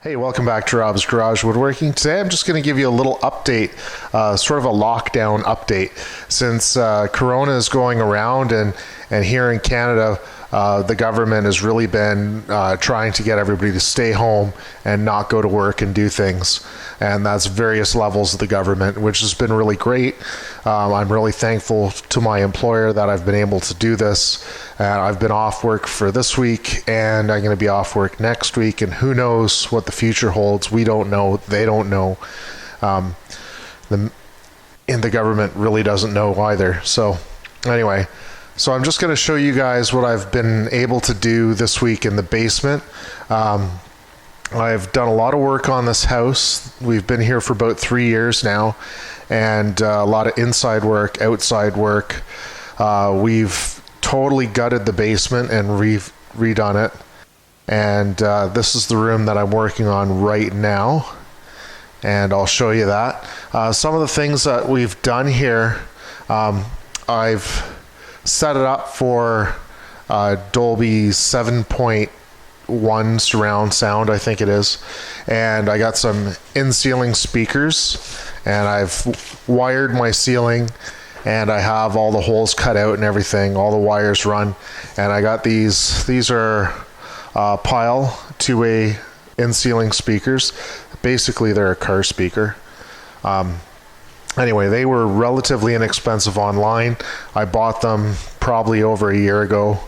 Hey, welcome back to Rob's Garage Woodworking. Today I'm just going to give you a little update, sort of a lockdown update. Since Corona is going around and here in Canada, the government has really been trying to get everybody to stay home and not go to work and do things. And that's various levels of the government, which has been really great. I'm really thankful to my employer that I've been able to do this. I've been off work for this week, and I'm going to be off work next week, and who knows what the future holds. We don't know. They don't know. And the government really doesn't know either. So anyway, so I'm just going to show you guys what I've been able to do this week in the basement. I've done a lot of work on this house. We've been here for about 3 years now, and a lot of inside work, outside work. We've totally gutted the basement and redone it. And this is the room that I'm working on right now, and I'll show you that. Some of the things that we've done here, I've set it up for Dolby 7.1 surround sound, I think it is, and I got some in-ceiling speakers, and I've wired my ceiling, and I have all the holes cut out and everything, all the wires run, and I got these are Pile 2-way in-ceiling speakers. Basically they're a car speaker. Anyway, they were relatively inexpensive online. I bought them probably over a year ago,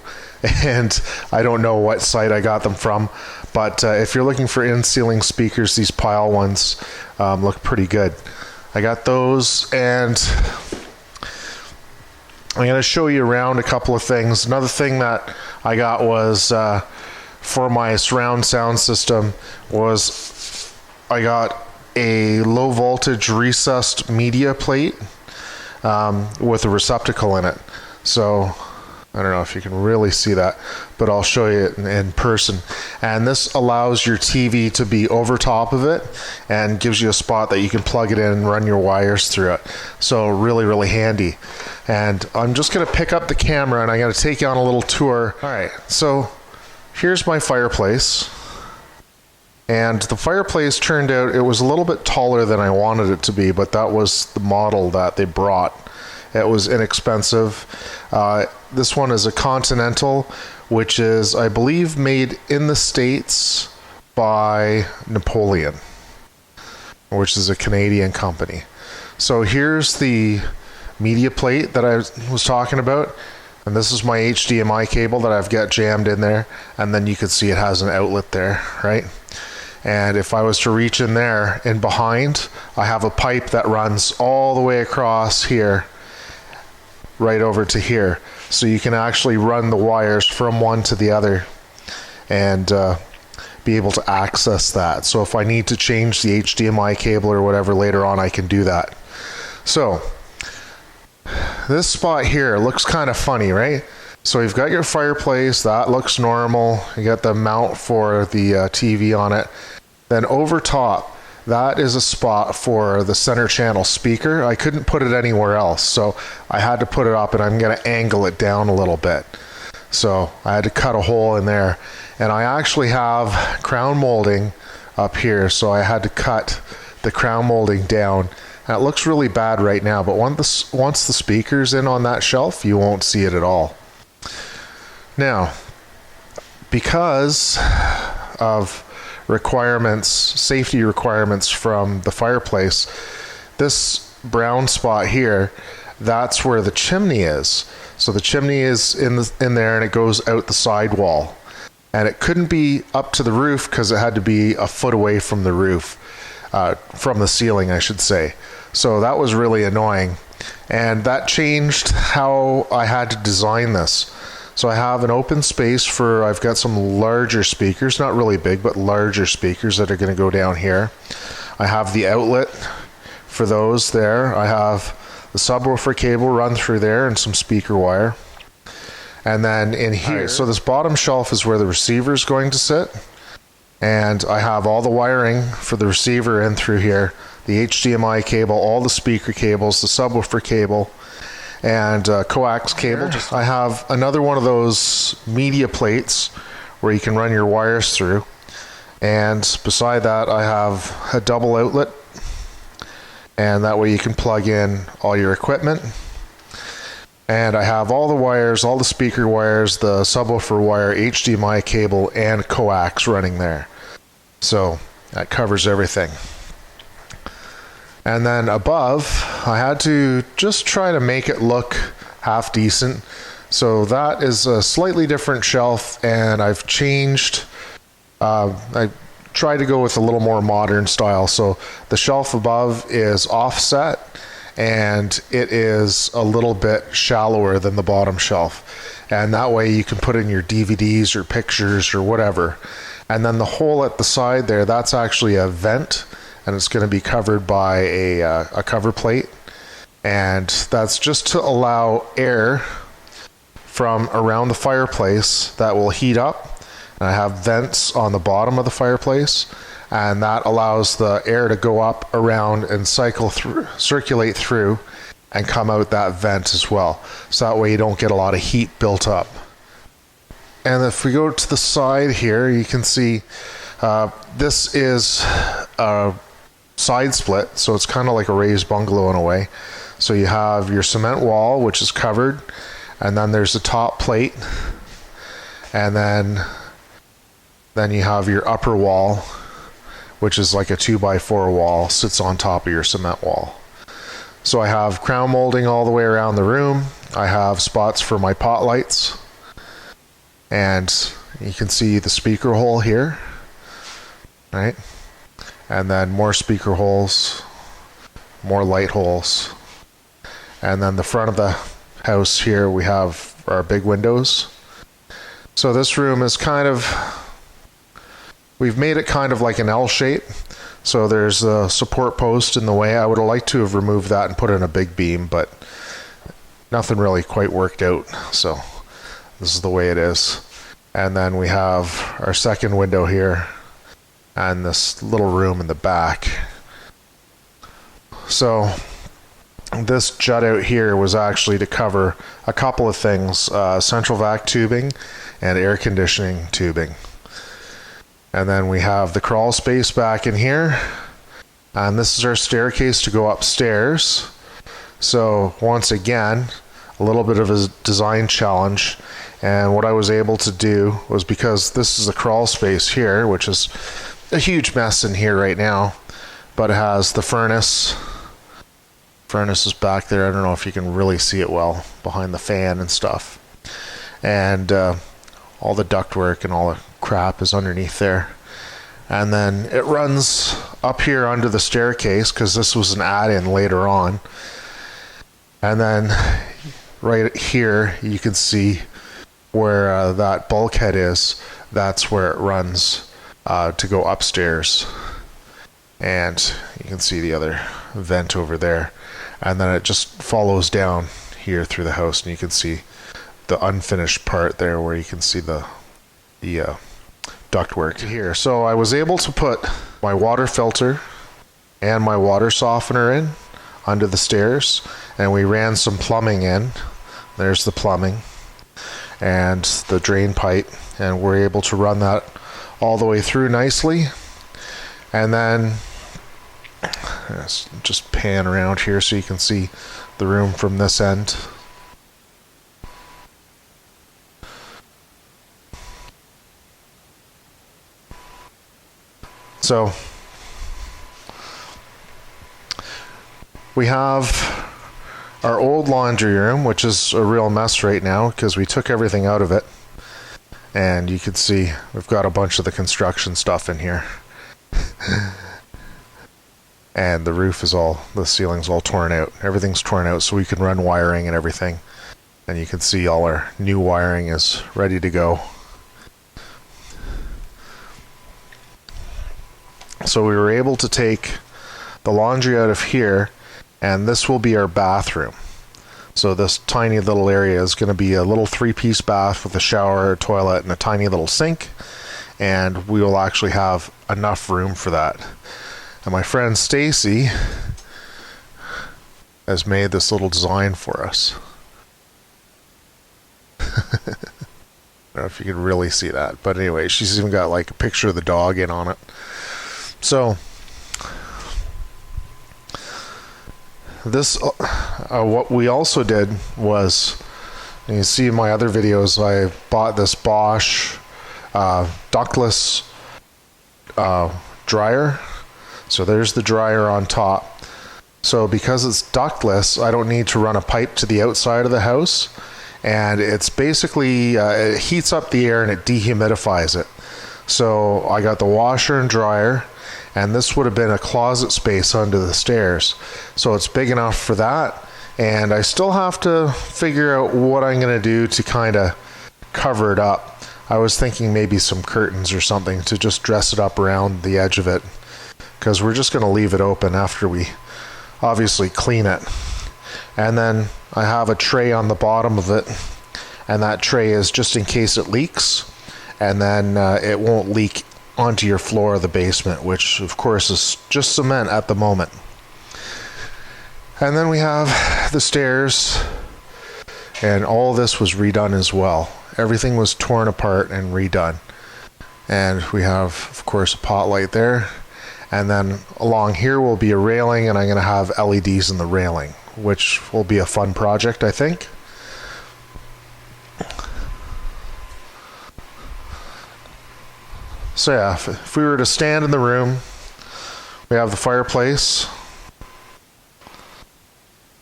and I don't know what site I got them from, but if you're looking for in-ceiling speakers, these Pile ones look pretty good. I got those, and I'm going to show you around a couple of things. Another thing that I got was for my surround sound system was I got a low voltage recessed media plate with a receptacle in it. So I don't know if you can really see that, but I'll show you it in person. And this allows your TV to be over top of it and gives you a spot that you can plug it in and run your wires through it. So really, really handy. And I'm just going to pick up the camera and I'm going to take you on a little tour. All right, so here's my fireplace. And the fireplace turned out, it was a little bit taller than I wanted it to be, but that was the model that they brought. It was inexpensive. This one is a Continental, which is, I believe, made in the States by Napoleon, which is a Canadian company. So here's the media plate that I was talking about. And this is my HDMI cable that I've got jammed in there. And then you can see it has an outlet there, right? And if I was to reach in there and behind, I have a pipe that runs all the way across here, right over to here. So you can actually run the wires from one to the other and be able to access that. So if I need to change the HDMI cable or whatever later on, I can do that. So this spot here looks kind of funny, right? So you've got your fireplace, that looks normal. You got the mount for the TV on it. Then over top, that is a spot for the center channel speaker. I couldn't put it anywhere else, so I had to put it up, and I'm going to angle it down a little bit. So I had to cut a hole in there. And I actually have crown molding up here, so I had to cut the crown molding down. And it looks really bad right now, but once the speaker's in on that shelf, you won't see it at all. Now, because of requirements, safety requirements from the fireplace, this brown spot here, that's where the chimney is. So the chimney is in there, and it goes out the sidewall. And it couldn't be up to the roof because it had to be a foot away from the roof, from the ceiling, I should say. So that was really annoying. And that changed how I had to design this. So I have an open space for, I've got some larger speakers, not really big, but larger speakers that are going to go down here. I have the outlet for those there. I have the subwoofer cable run through there and some speaker wire. And then in here, so this bottom shelf is where the receiver is going to sit. And I have all the wiring for the receiver in through here, the HDMI cable, all the speaker cables, the subwoofer cable, and coax cable. I have another one of those media plates where you can run your wires through. And beside that, I have a double outlet, and that way you can plug in all your equipment. And I have all the wires, all the speaker wires, the subwoofer wire, HDMI cable, and coax running there. So that covers everything. And then above, I had to just try to make it look half decent. So that is a slightly different shelf, and I've changed. I tried to go with a little more modern style. So the shelf above is offset, and it is a little bit shallower than the bottom shelf. And that way you can put in your DVDs or pictures or whatever. And then the hole at the side there, that's actually a vent, and it's going to be covered by a cover plate. And that's just to allow air from around the fireplace that will heat up. And I have vents on the bottom of the fireplace, and that allows the air to go up around and circulate through and come out that vent as well. So that way you don't get a lot of heat built up. And if we go to the side here, you can see this is a side split, so it's kind of like a raised bungalow in a way. So you have your cement wall, which is covered, and then there's the top plate, and then you have your upper wall, which is like a 2x4 wall, sits on top of your cement wall. So I have crown molding all the way around the room. I have spots for my pot lights, and you can see the speaker hole here, right? And then more speaker holes, more light holes. And then the front of the house here, we have our big windows. So this room is we've made it kind of like an L shape. So there's a support post in the way. I would have liked to have removed that and put in a big beam, but nothing really quite worked out. So this is the way it is. And then we have our second window here and this little room in the back. So this jut out here was actually to cover a couple of things, central vac tubing and air conditioning tubing. And then we have the crawl space back in here, and this is our staircase to go upstairs. So once again, a little bit of a design challenge, and what I was able to do was, because this is a crawl space here, which is a huge mess in here right now, but it has the furnace is back there. I don't know if you can really see it well behind the fan and stuff, and all the ductwork and all the crap is underneath there. And then it runs up here under the staircase, because this was an add-in later on. And then right here you can see where that bulkhead is. That's where it runs to go upstairs. And you can see the other vent over there. And then it just follows down here through the house, and you can see the unfinished part there where you can see the ductwork here. So I was able to put my water filter and my water softener in under the stairs, and we ran some plumbing in. There's the plumbing and the drain pipe, and we're able to run that all the way through nicely. And then let's just pan around here so you can see the room from this end. So we have our old laundry room, which is a real mess right now because we took everything out of it. And you can see we've got a bunch of the construction stuff in here. And the roof is the ceiling's all torn out. Everything's torn out so we can run wiring and everything. And you can see all our new wiring is ready to go. So we were able to take the laundry out of here, and this will be our bathroom. So this tiny little area is going to be a little 3-piece bath with a shower, a toilet, and a tiny little sink. And we will actually have enough room for that. And my friend Stacy has made this little design for us. don't know if you can really see that, but anyway, she's even got like a picture of the dog in on it. So this, what we also did was, and you see in my other videos, I bought this Bosch ductless dryer. So there's the dryer on top. So because it's ductless, I don't need to run a pipe to the outside of the house. And it's basically, it heats up the air and it dehumidifies it. So I got the washer and dryer, and this would have been a closet space under the stairs. So it's big enough for that. And I still have to figure out what I'm going to do to kind of cover it up. I was thinking maybe some curtains or something to just dress it up around the edge of it, because we're just going to leave it open after we obviously clean it. And then I have a tray on the bottom of it, and that tray is just in case it leaks, and then it won't leak onto your floor of the basement, which of course is just cement at the moment. And then we have the stairs, and all this was redone as well. Everything was torn apart and redone. And we have, of course, a pot light there. And then along here will be a railing, and I'm going to have LEDs in the railing, which will be a fun project, I think. So yeah, if we were to stand in the room, we have the fireplace.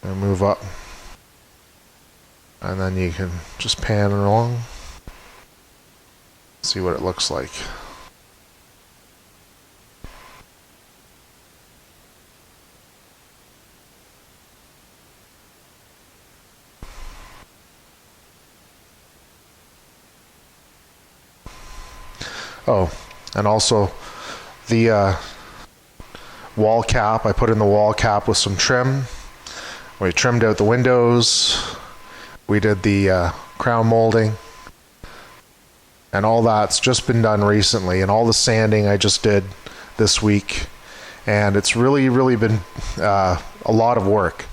And move up, and then you can just pan along, see what it looks like. Oh, and also the wall cap, I put in the wall cap with some trim. We trimmed out the windows, we did the crown molding, and all that's just been done recently, and all the sanding I just did this week, and it's really been a lot of work.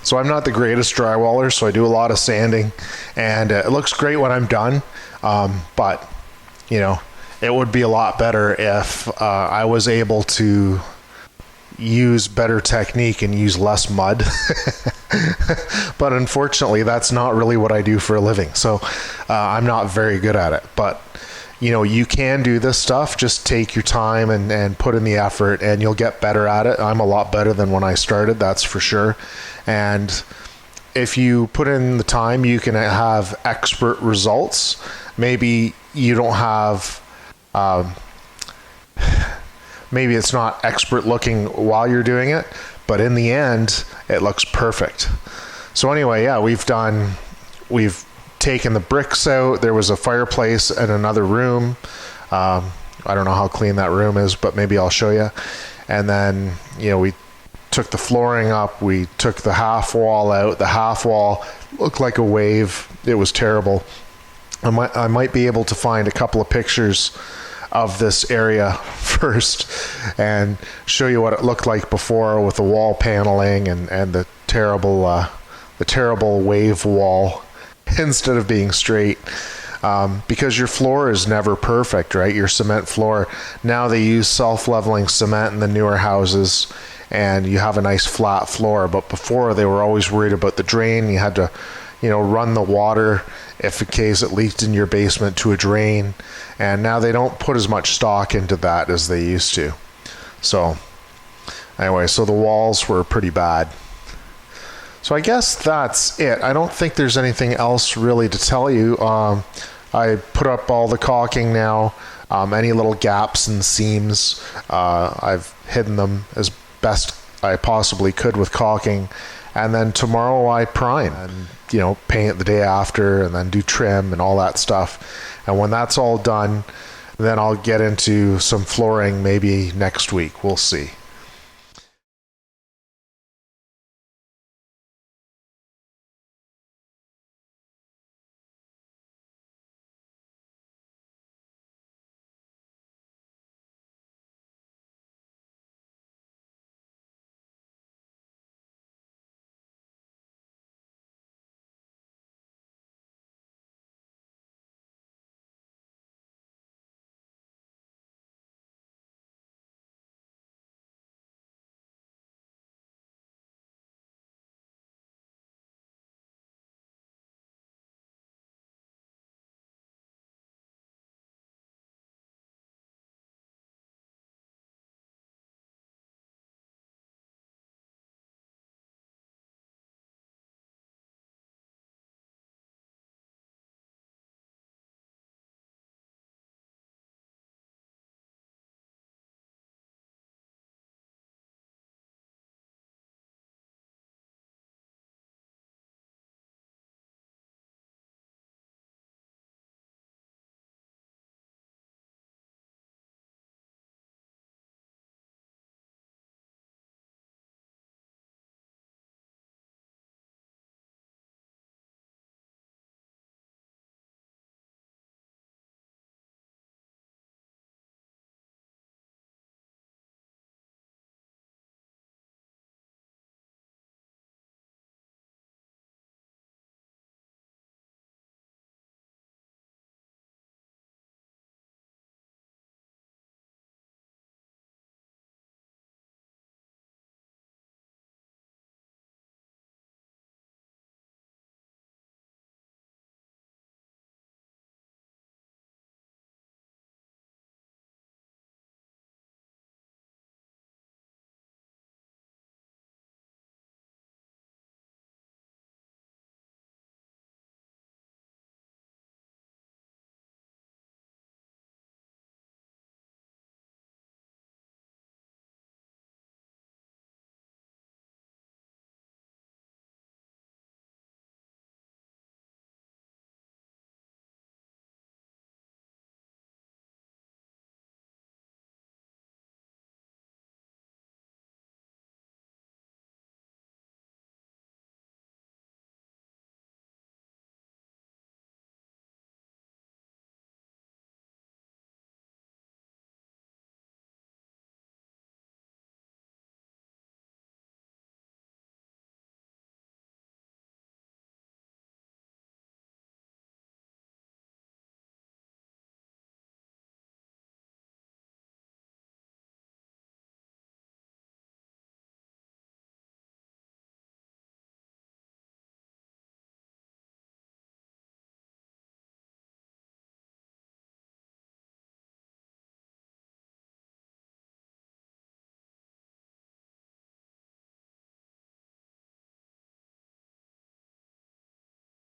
So I'm not the greatest drywaller, so I do a lot of sanding, and it looks great when I'm done, but you know, it would be a lot better if I was able to use better technique and use less mud. But unfortunately, that's not really what I do for a living. So I'm not very good at it. But you know, you can do this stuff. Just take your time and put in the effort, and you'll get better at it. I'm a lot better than when I started, that's for sure. And if you put in the time, you can have expert results. Maybe you don't have maybe it's not expert looking while you're doing it, but in the end, it looks perfect. So anyway, yeah, we've taken the bricks out. There was a fireplace in another room. I don't know how clean that room is, but maybe I'll show you. And then, you know, we took the flooring up. We took the half wall out. The half wall looked like a wave. It was terrible. I might be able to find a couple of pictures of this area first and show you what it looked like before with the wall paneling and the terrible wave wall instead of being straight, because your floor is never perfect, right? Your cement floor, now they use self-leveling cement in the newer houses, and you have a nice flat floor, but before they were always worried about the drain. You had to, you know, run the water if in case it leaked in your basement to a drain, and now they don't put as much stock into that as they used to. So anyway, so the walls were pretty bad. So I guess that's it. I don't think there's anything else really to tell you. I put up all the caulking now. Any little gaps and seams, I've hidden them as best I possibly could with caulking. And then tomorrow I prime and, you know, paint the day after, and then do trim and all that stuff. And when that's all done, then I'll get into some flooring maybe next week. We'll see.